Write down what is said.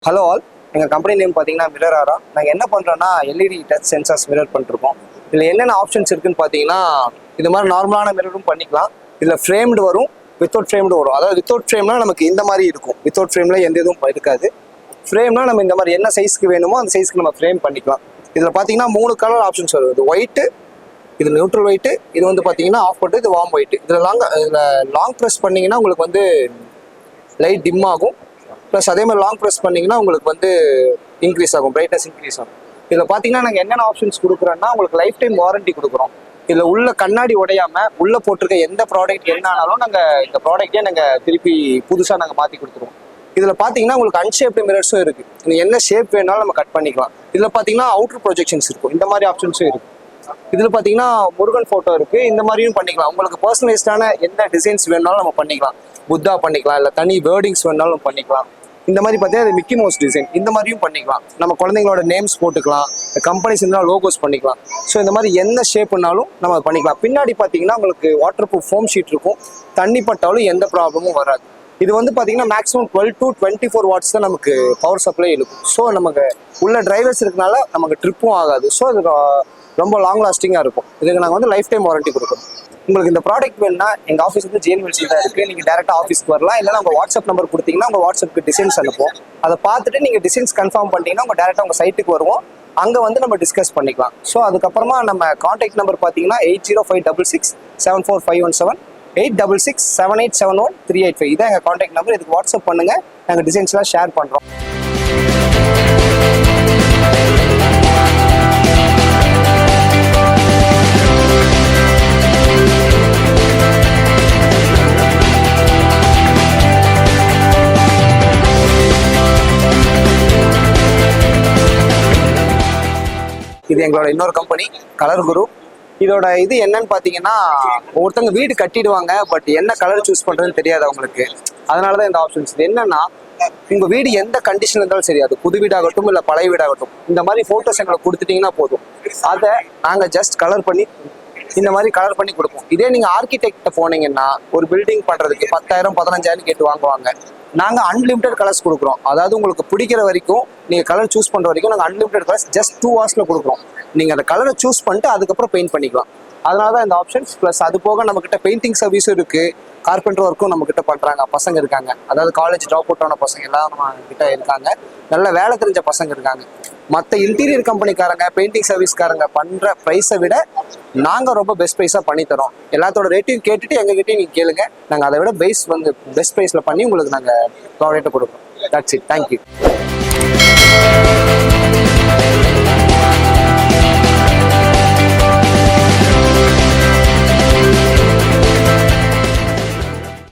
Hello all, எங்கள் company name பார்த்தீங்கன்னா mirror ஆரா. நாங்கள் என்ன பண்ணுறோன்னா எல்இடி டச் சென்சார்ஸ் மிரர் பண்ணிருக்கோம். இதில் என்னென்ன ஆப்ஷன்ஸ் இருக்குன்னு பார்த்தீங்கன்னா, இது மாதிரி நார்மலான மிரரும் பண்ணிக்கலாம். இதில் ஃப்ரேம்டு வரும், வித்தவுட் ஃப்ரேம்டு வரும். அதாவது வித்தவுட் ஃப்ரேம்னா நமக்கு இந்த மாதிரி இருக்கும். வித்தவுட் ஃப்ரேமில் எந்த இதுவும் இருக்காது. ஃப்ரேம்னா நம்ம இந்த மாதிரி என்ன சைஸ்க்கு வேணுமோ அந்த சைஸ்க்கு நம்ம ஃப்ரேம் பண்ணிக்கலாம். இதில் பார்த்தீங்கன்னா 3 கலர் ஆப்ஷன்ஸ் வருது. இது ஒயிட்டு, இது நியூட்ரல் ஒயிட்டு, இது வந்து பார்த்தீங்கன்னா ஆஃப் போட்டு, இது வார்ம் ஒயிட்டு. இதில் லாங் ப்ரெஸ் பண்ணிங்கன்னா உங்களுக்கு வந்து லைட் டிம் ஆகும். ப்ளஸ் அதே மாதிரி லாங் ப்ரெஸ் பண்ணிங்கன்னா உங்களுக்கு வந்து இன்க்ரீஸ் ஆகும், பிரைட்னஸ் இன்க்ரீஸ் ஆகும். இதில் பார்த்தீங்கன்னா நாங்கள் என்னென்ன ஆப்ஷன்ஸ் கொடுக்குறோன்னா, உங்களுக்கு லைஃப் டைம் வாரண்டி கொடுக்குறோம். இதில் உள்ள கண்ணாடி உடையாமல் உள்ளே போட்டிருக்க எந்த ப்ராடக்ட் என்ன ஆனாலும் நாங்கள் இந்த ப்ராடக்டே நாங்கள் திருப்பி புதுசாக நாங்கள் மாற்றி கொடுத்துருவோம். இதில் பார்த்தீங்கன்னா உங்களுக்கு அன்ஷேப்டு மிரர்ஸும் இருக்குது. நீங்கள் என்ன ஷேப் வேணாலும் நம்ம கட் பண்ணிக்கலாம். இதில் பார்த்தீங்கன்னா அவுட்ரு ப்ரொஜெக்ஷன்ஸ் இருக்கும், இந்த மாதிரி ஆப்ஷன்ஸும் இருக்குது. இதில் பார்த்தீங்கன்னா முருகன் ஃபோட்டோ இருக்குது, இந்த மாதிரியும் பண்ணிக்கலாம். உங்களுக்கு பர்சனலைஸ்டான என்ன டிசைன்ஸ் வேணாலும் நம்ம பண்ணிக்கலாம். புத்தா பண்ணிக்கலாம், இல்லை தனி வேர்டிங்ஸ் வேணாலும் பண்ணிக்கலாம். இந்த மாதிரி பார்த்தீங்கன்னா மிக்கி மவுஸ் டிசைன் இந்த மாதிரியும் பண்ணிக்கலாம். நம்ம குழந்தைங்களோட நேம்ஸ் போட்டுக்கலாம், கம்பெனிஸ் இருந்தால் லோகோஸ் பண்ணிக்கலாம். ஸோ இந்த மாதிரி எந்த ஷேப்னாலும் நம்ம பண்ணிக்கலாம். பின்னாடி பார்த்தீங்கன்னா உங்களுக்கு வாட்டர் ப்ரூஃப் ஃபோம் ஷீட் இருக்கும். தண்ணி பட்டாலும் எந்த ப்ராப்ளமும் வராது. இது வந்து பார்த்தீங்கன்னா மேக்ஸிமம் 12 to 24 வாட்ஸ் தான் நமக்கு பவர் சப்ளை இருக்கும். ஸோ நமக்கு உள்ள டிரைவர்ஸ் இருக்கனால நமக்கு ட்ரிப்பும் ஆகாது. ஸோ அது ரொம்ப லாங் லாஸ்டிங்காக இருக்கும். இதுக்கு நாங்கள் வந்து லைஃப் டைம் வாரண்டி கொடுக்குறோம். உங்களுக்கு இந்த ப்ராடக்ட் வேணும்னா எங்கள் ஆஃபீஸ் வந்து ஜேஎன்எல்சி தான் இருக்குது. நீங்கள் டேரெக்டாக ஆஃபீஸ்க்கு வரலாம், இல்லைனா உங்கள் வாட்ஸ்அப் நம்பர் கொடுத்தீங்கன்னா உங்கள் வாட்ஸ்அப்புக்கு டிசைன்ஸ் அனுப்போம். அதை பார்த்துட்டு நீங்கள் டிசைன்ஸ் கன்ஃபார்ம் பண்ணிட்டீங்கன்னா உங்கள் டேரெக்டாக உங்கள் சைட்டுக்கு வருவோம். அங்கே வந்து நம்ம டிஸ்கஸ் பண்ணிக்கலாம். ஸோ அதுக்கப்புறமா நம்ம காண்டாக்ட் நம்பர் பார்த்தீங்கன்னா 8056674517, 8667871385. இதான் எங்கள் காண்டாக்ட் நம்பர். இதுக்கு வாட்ஸ்அப் பண்ணுங்கள், நாங்கள் டிசைன்ஸ்லாம் ஷேர் பண்ணுறோம். இது எங்களோட இன்னொரு கம்பெனி கலர் குரு. இதோட இது என்னன்னு பார்த்தீங்கன்னா, ஒருத்தவங்க வீடு கட்டிடுவாங்க, பட் என்ன கலர் சூஸ் பண்ணுறதுன்னு தெரியாது அவங்களுக்கு. அதனால தான் இந்த ஆப்ஷன்ஸ். இது என்னன்னா, உங்கள் வீடு எந்த கண்டிஷன் இருந்தாலும் சரி, அது புது வீடாகட்டும் இல்லை பழைய வீடாகட்டும், இந்த மாதிரி ஃபோட்டோஸ் எங்களுக்கு கொடுத்துட்டிங்கன்னா போதும். அதை நாங்கள் ஜஸ்ட் கலர் பண்ணி இந்த மாதிரி கலர் பண்ணி கொடுப்போம். இதே நீங்கள் ஆர்கிடெக்ட போனீங்கன்னா ஒரு பில்டிங் பண்ணுறதுக்கு 10,000 15,000 கேட்டு வாங்குவாங்க. நாங்கள் அன்லிமிட்டட் கலர்ஸ் கொடுக்குறோம். அதாவது உங்களுக்கு பிடிக்கிற வரைக்கும் நீங்கள் கலர் சூஸ் பண்ணுற வரைக்கும் நாங்கள் அன்லிமிட்டட் கலர்ஸ் ஜஸ்ட் 2 hours கொடுக்குறோம். நீங்கள் அந்த கலரை சூஸ் பண்ணிட்டு அதுக்கப்புறம் பெயிண்ட் பண்ணிக்கலாம். அதனால தான் இந்த ஆப்ஷன்ஸ். ப்ளஸ் அது போக நம்மக்கிட்ட பெயிண்டிங் சர்வீஸும் இருக்குது, கார்பெண்டர் ஒர்க்கும் நம்மக்கிட்ட பண்ணுறாங்க பசங்க இருக்காங்க. அதாவது காலேஜ் ட்ராப் அவுட் ஆன பசங்க எல்லாம் நம்ம கிட்ட இருக்காங்க. நல்ல வேலை தெரிஞ்ச பசங்க இருக்காங்க. மற்ற இன்டீரியர் கம்பெனிக்காரங்க பெயிண்டிங் சர்வீஸ்காரங்க பண்ணுற ப்ரைஸை விட நாங்கள் ரொம்ப பெஸ்ட் ப்ரைஸாக பண்ணித்தரோம். எல்லாத்தோட ரேட்டையும் கேட்டுட்டு எங்ககிட்டயும் நீங்கள் கேளுங்க. நாங்கள் அதை விட பெஸ்ட் ப்ரைஸில் பண்ணி உங்களுக்கு நாங்கள் ப்ராடக்ட்டை கொடுப்போம். That's it. தேங்க்யூ.